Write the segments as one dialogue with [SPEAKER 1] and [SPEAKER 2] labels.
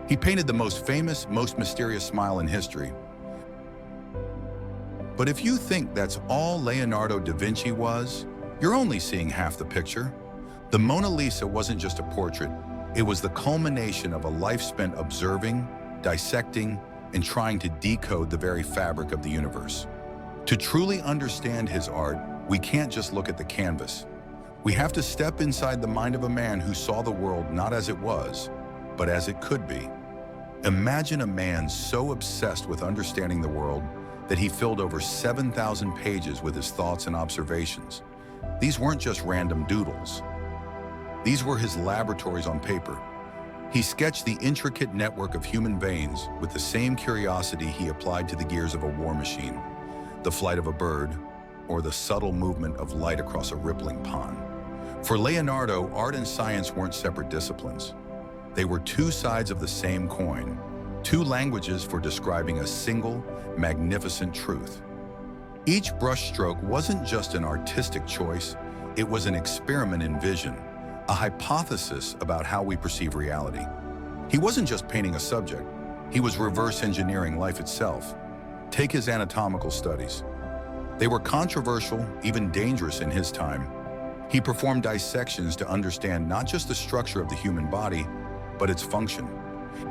[SPEAKER 1] He painted the most famous, most mysterious smile in history. But if you think that's all Leonardo da Vinci was, you're only seeing half the picture. The Mona Lisa wasn't just a portrait, it was the culmination of a life spent observing, dissecting, and trying to decode the very fabric of the universe. To truly understand his art, we can't just look at the canvas. We have to step inside the mind of a man who saw the world not as it was, but as it could be. Imagine a man so obsessed with understanding the world that he filled over 7,000 pages with his thoughts and observations. These weren't just random doodles. These were his laboratories on paper. He sketched the intricate network of human veins with the same curiosity he applied to the gears of a war machine, the flight of a bird, or the subtle movement of light across a rippling pond. For Leonardo, art and science weren't separate disciplines. They were two sides of the same coin, two languages for describing a single, magnificent truth. Each brushstroke wasn't just an artistic choice, it was an experiment in vision, a hypothesis about how we perceive reality. He wasn't just painting a subject, he was reverse engineering life itself. Take his anatomical studies. They were controversial, even dangerous in his time. He performed dissections to understand not just the structure of the human body, but its function.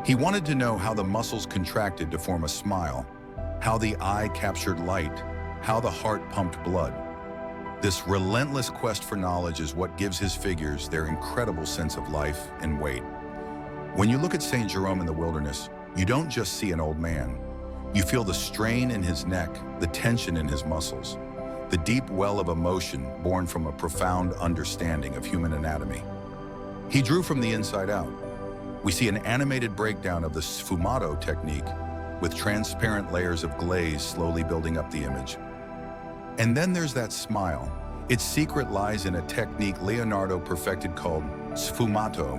[SPEAKER 1] He wanted to know how the muscles contracted to form a smile, how the eye captured light, how the heart pumped blood. This relentless quest for knowledge is what gives his figures their incredible sense of life and weight. When you look at St. Jerome in the wilderness, you don't just see an old man. You feel the strain in his neck, the tension in his muscles, the deep well of emotion born from a profound understanding of human anatomy. He drew from the inside out. We see an animated breakdown of the sfumato technique, with transparent layers of glaze slowly building up the image. And then there's that smile. Its secret lies in a technique Leonardo perfected called sfumato,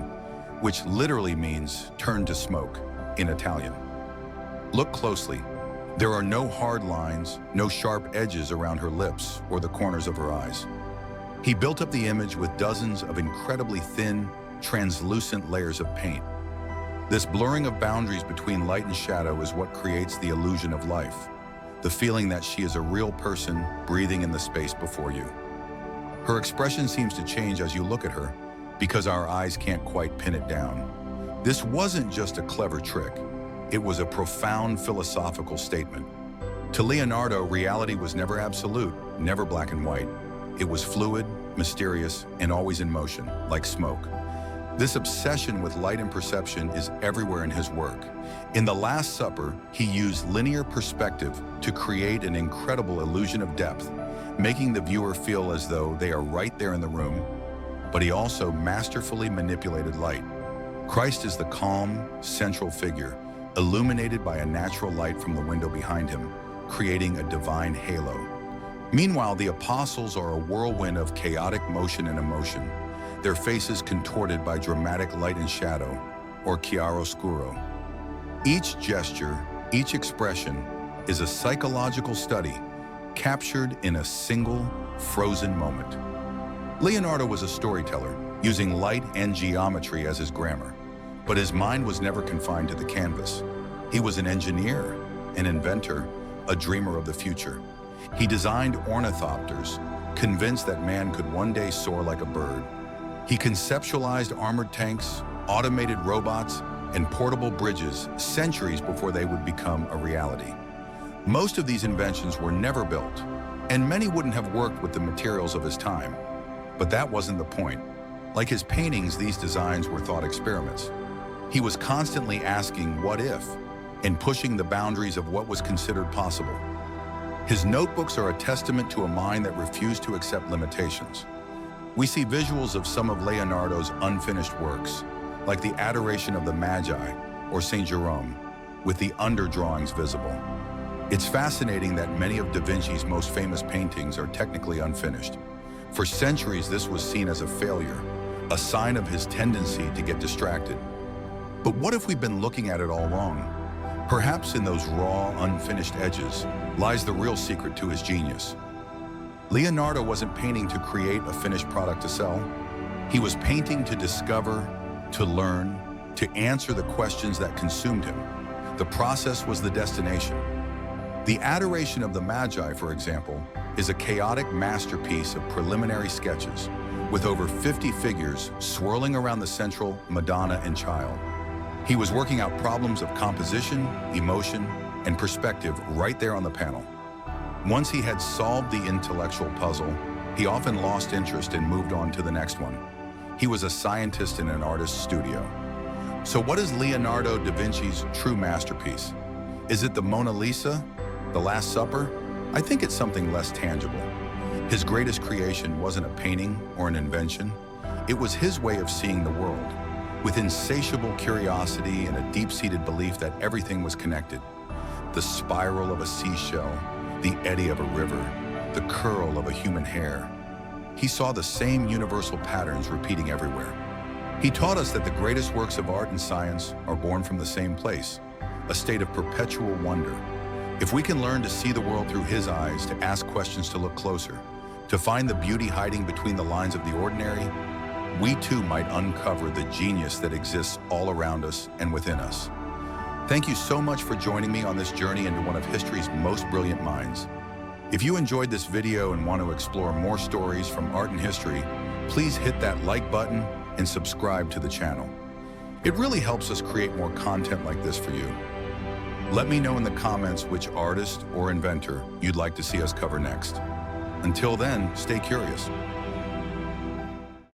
[SPEAKER 1] which literally means turn to smoke in Italian. Look closely. There are no hard lines, no sharp edges around her lips or the corners of her eyes. He built up the image with dozens of incredibly thin, translucent layers of paint. This blurring of boundaries between light and shadow is what creates the illusion of life, the feeling that she is a real person breathing in the space before you. Her expression seems to change as you look at her because our eyes can't quite pin it down. This wasn't just a clever trick. It was a profound philosophical statement. To Leonardo, reality was never absolute, never black and white. It was fluid, mysterious, and always in motion, like smoke. This obsession with light and perception is everywhere in his work. In The Last Supper, he used linear perspective to create an incredible illusion of depth, making the viewer feel as though they are right there in the room. But he also masterfully manipulated light. Christ is the calm, central figure, illuminated by a natural light from the window behind him, creating a divine halo. Meanwhile, the apostles are a whirlwind of chaotic motion and emotion, their faces contorted by dramatic light and shadow, or chiaroscuro. Each gesture, each expression, is a psychological study captured in a single, frozen moment. Leonardo was a storyteller, using light and geometry as his grammar, but his mind was never confined to the canvas. He was an engineer, an inventor, a dreamer of the future. He designed ornithopters, convinced that man could one day soar like a bird. He conceptualized armored tanks, automated robots, and portable bridges centuries before they would become a reality. Most of these inventions were never built, and many wouldn't have worked with the materials of his time. But that wasn't the point. Like his paintings, these designs were thought experiments. He was constantly asking, what if, and pushing the boundaries of what was considered possible. His notebooks are a testament to a mind that refused to accept limitations. We see visuals of some of Leonardo's unfinished works, like the Adoration of the Magi or St. Jerome, with the underdrawings visible. It's fascinating that many of Da Vinci's most famous paintings are technically unfinished. For centuries, this was seen as a failure, a sign of his tendency to get distracted. But what if we've been looking at it all wrong? Perhaps in those raw, unfinished edges lies the real secret to his genius. Leonardo wasn't painting to create a finished product to sell. He was painting to discover, to learn, to answer the questions that consumed him. The process was the destination. The Adoration of the Magi, for example, is a chaotic masterpiece of preliminary sketches, with over 50 figures swirling around the central Madonna and Child. He was working out problems of composition, emotion, and perspective right there on the panel. Once he had solved the intellectual puzzle, he often lost interest and moved on to the next one. He was a scientist in an artist's studio. So what is Leonardo da Vinci's true masterpiece? Is it the Mona Lisa? The Last Supper? I think it's something less tangible. His greatest creation wasn't a painting or an invention. It was his way of seeing the world, with insatiable curiosity and a deep-seated belief that everything was connected. The spiral of a seashell, the eddy of a river, the curl of a human hair. He saw the same universal patterns repeating everywhere. He taught us that the greatest works of art and science are born from the same place, a state of perpetual wonder. If we can learn to see the world through his eyes, to ask questions, to look closer, to find the beauty hiding between the lines of the ordinary, we too might uncover the genius that exists all around us and within us. Thank you so much for joining me on this journey into one of history's most brilliant minds. If you enjoyed this video and want to explore more stories from art and history, please hit that like button and subscribe to the channel. It really helps us create more content like this for you. Let me know in the comments which artist or inventor you'd like to see us cover next. Until then, stay curious.